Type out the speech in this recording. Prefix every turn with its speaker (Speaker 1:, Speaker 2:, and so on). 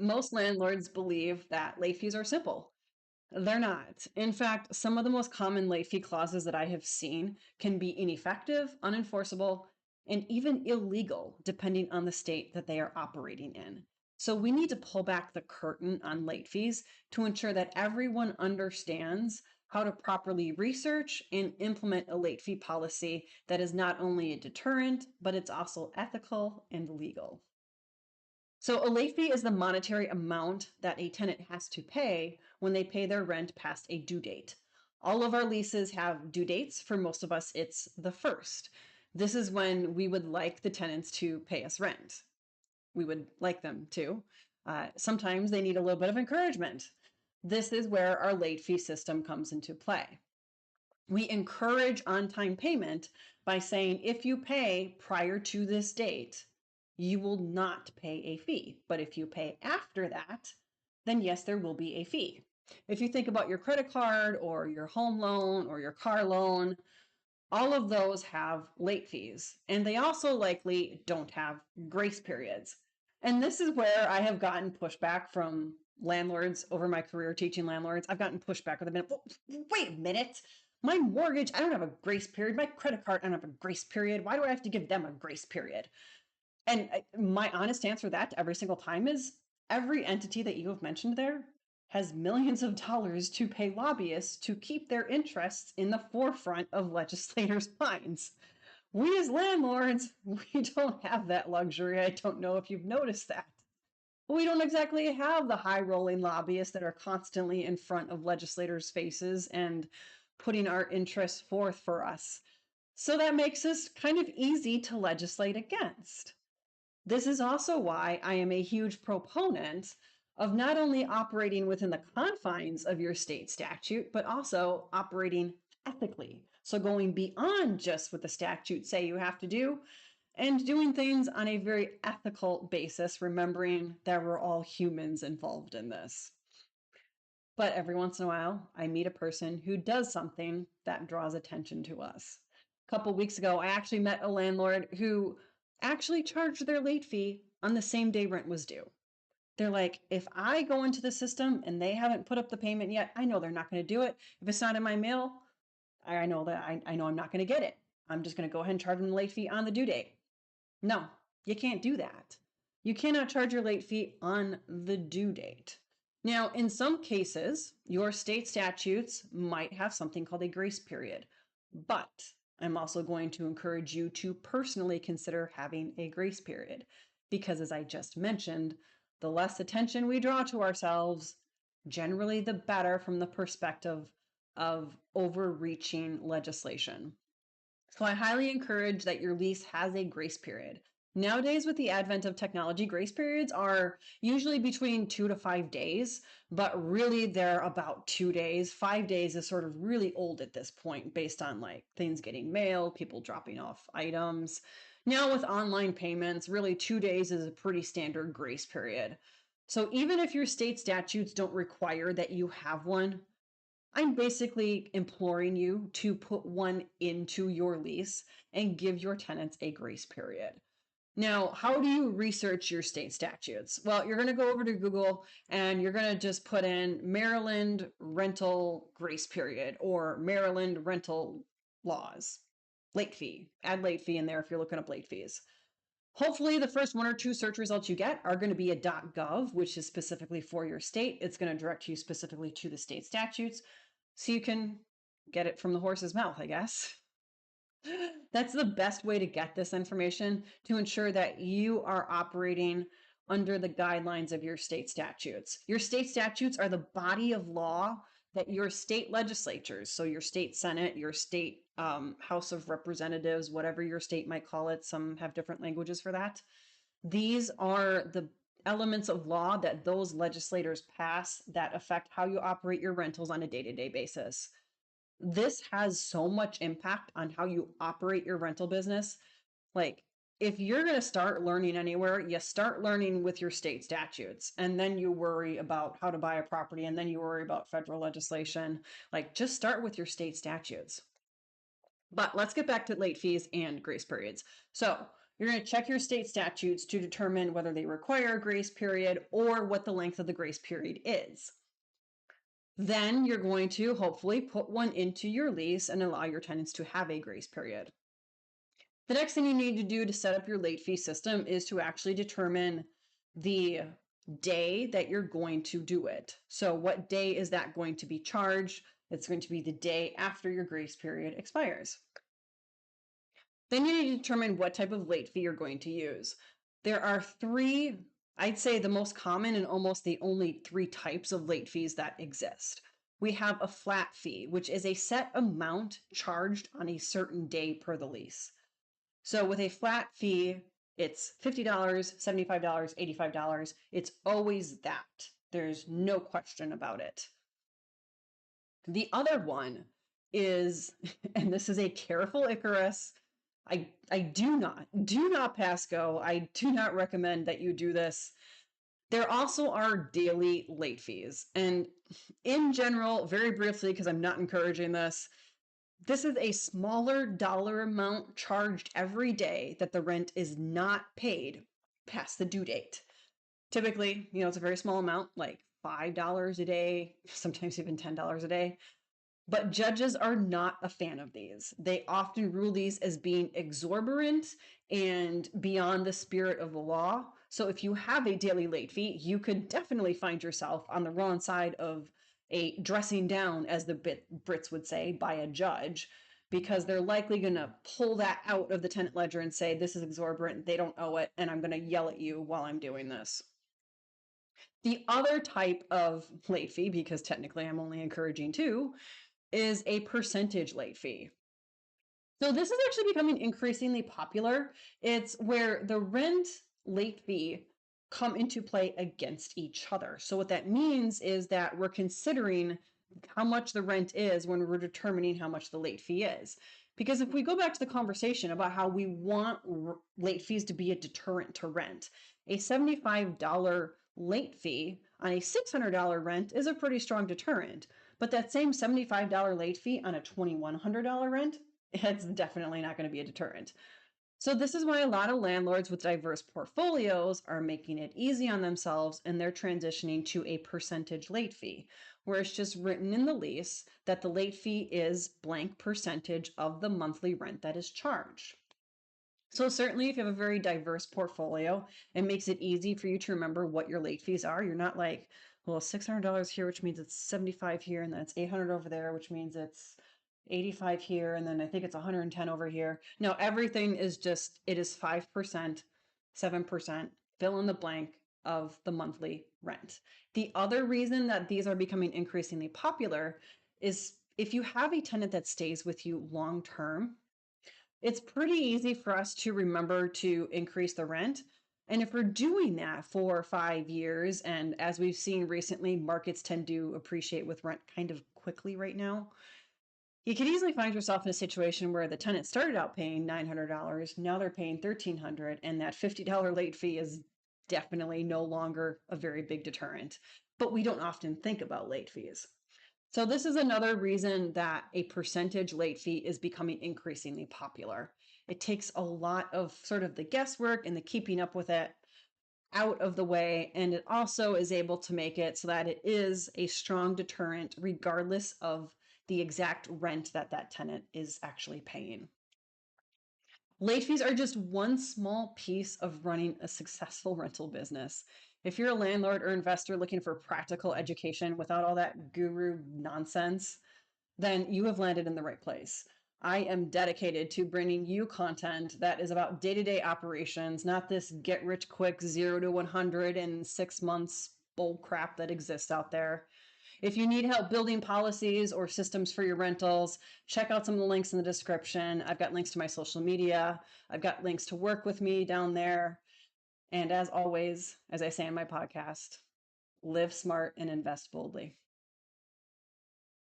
Speaker 1: Most landlords believe that late fees are simple. They're not. In fact, some of the most common late fee clauses that I have seen can be ineffective, unenforceable, and even illegal, depending on the state that they are operating in. So we need to pull back the curtain on late fees to ensure that everyone understands how to properly research and implement a late fee policy that is not only a deterrent, but it's also ethical and legal. So a late fee is the monetary amount that a tenant has to pay when they pay their rent past a due date. All of our leases have due dates. For most of us, it's the first. This is when we would like the tenants to pay us rent. We would like them to. Sometimes they need a little bit of encouragement. This is where our late fee system comes into play. We encourage on-time payment by saying if you pay prior to this date, you will not pay a fee. But if you pay after that, then yes, there will be a fee. If you think about your credit card or your home loan or your car loan, all of those have late fees, and they also likely don't have grace periods. And this is where I have gotten pushback from landlords over my career teaching landlords. I've gotten pushback with a minute. Wait a minute. My mortgage, I don't have a grace period. My credit card, I don't have a grace period. Why do I have to give them a grace period? And my honest answer to that every single time is every entity that you have mentioned there has millions of dollars to pay lobbyists to keep their interests in the forefront of legislators' minds. We as landlords, we don't have that luxury. I don't know if you've noticed that. We don't exactly have the high rolling lobbyists that are constantly in front of legislators' faces and putting our interests forth for us. So that makes us kind of easy to legislate against. This is also why I am a huge proponent of not only operating within the confines of your state statute, but also operating ethically. So going beyond just what the statutes say you have to do and doing things on a very ethical basis, remembering that we're all humans involved in this. But every once in a while, I meet a person who does something that draws attention to us. A couple weeks ago, I actually met a landlord who actually charged their late fee on the same day rent was due. They're like, if I go into the system and they haven't put up the payment yet, I know they're not going to do it. If it's not in my mail, I know that I know I'm not going to get it. I'm just going to go ahead and charge them the late fee on the due date. No, you can't do that. You cannot charge your late fee on the due date. Now, in some cases, your state statutes might have something called a grace period, but I'm also going to encourage you to personally consider having a grace period because, as I just mentioned, the less attention we draw to ourselves, generally the better from the perspective of overreaching legislation. So I highly encourage that your lease has a grace period. Nowadays, with the advent of technology, grace periods are usually between 2 to 5 days, but really they're about 2 days. 5 days is sort of really old at this point based on like things getting mailed, people dropping off items. Now with online payments, really 2 days is a pretty standard grace period. So even if your state statutes don't require that you have one, I'm basically imploring you to put one into your lease and give your tenants a grace period. Now, how do you research your state statutes? Well, you're going to go over to Google and you're going to just put in Maryland rental grace period or Maryland rental laws, late fee. Add late fee in there if you're looking up late fees. Hopefully, the first one or two search results you get are going to be a .gov, which is specifically for your state. It's going to direct you specifically to the state statutes so you can get it from the horse's mouth, I guess. That's the best way to get this information to ensure that you are operating under the guidelines of your state statutes. Your state statutes are the body of law that your state legislatures, so your state Senate, your state House of Representatives, whatever your state might call it, some have different languages for that. These are the elements of law that those legislators pass that affect how you operate your rentals on a day-to-day basis. This has so much impact on how you operate your rental business. Like, if you're going to start learning anywhere, you start learning with your state statutes, and then you worry about how to buy a property, and then you worry about federal legislation. Like, just start with your state statutes. But let's get back to late fees and grace periods. So You're going to check your state statutes to determine whether they require a grace period or what the length of the grace period is. Then you're going to hopefully put one into your lease and allow your tenants to have a grace period. The next thing you need to do to set up your late fee system is to actually determine the day that you're going to do it. So what day is that going to be charged? It's going to be the day after your grace period expires. Then you need to determine what type of late fee you're going to use. There are three, I'd say the most common and almost the only three types of late fees that exist. We have a flat fee, which is a set amount charged on a certain day per the lease. So with a flat fee, it's $50, $75, $85. It's always that. There's no question about it. The other one is, and this is a careful Icarus, I do not pass go. I do not recommend that you do this. There also are daily late fees. And in general, very briefly, because I'm not encouraging this is a smaller dollar amount charged every day that the rent is not paid past the due date. Typically, it's a very small amount, like $5 a day, sometimes even $10 a day. But judges are not a fan of these. They often rule these as being exorbitant and beyond the spirit of the law. So if you have a daily late fee, you could definitely find yourself on the wrong side of a dressing down, as the Brits would say, by a judge, because they're likely going to pull that out of the tenant ledger and say, this is exorbitant, they don't owe it, and I'm going to yell at you while I'm doing this. The other type of late fee, because technically I'm only encouraging two, is a percentage late fee. So this is actually becoming increasingly popular. It's where the rent late fee come into play against each other. So what that means is that we're considering how much the rent is when we're determining how much the late fee is. Because if we go back to the conversation about how we want late fees to be a deterrent to rent, a $75 late fee on a $600 rent is a pretty strong deterrent. But that same $75 late fee on a $2,100 rent, it's definitely not going to be a deterrent. So this is why a lot of landlords with diverse portfolios are making it easy on themselves, and they're transitioning to a percentage late fee, where it's just written in the lease that the late fee is blank percentage of the monthly rent that is charged. So certainly if you have a very diverse portfolio, it makes it easy for you to remember what your late fees are. You're not like, well, $600 here, which means it's $75 here, and then it's $800 over there, which means it's $85 here, and then I think it's $110 over here. No, everything is just, it is 5%, 7%, fill in the blank of the monthly rent. The other reason that these are becoming increasingly popular is if you have a tenant that stays with you long term, it's pretty easy for us to remember to increase the rent. And if we're doing that for 5 years, and as we've seen recently, markets tend to appreciate with rent kind of quickly right now, you could easily find yourself in a situation where the tenant started out paying $900, now they're paying $1,300, and that $50 late fee is definitely no longer a very big deterrent. But we don't often think about late fees. So this is another reason that a percentage late fee is becoming increasingly popular. It takes a lot of sort of the guesswork and the keeping up with it out of the way, and it also is able to make it so that it is a strong deterrent regardless of the exact rent that that tenant is actually paying. Late fees are just one small piece of running a successful rental business. If you're a landlord or investor looking for practical education without all that guru nonsense, then you have landed in the right place. I am dedicated to bringing you content that is about day-to-day operations, not this get-rich-quick 0 to 100 in 6 months bull crap that exists out there. If you need help building policies or systems for your rentals, check out some of the links in the description. I've got links to my social media. I've got links to work with me down there. And as always, as I say in my podcast, live smart and invest boldly.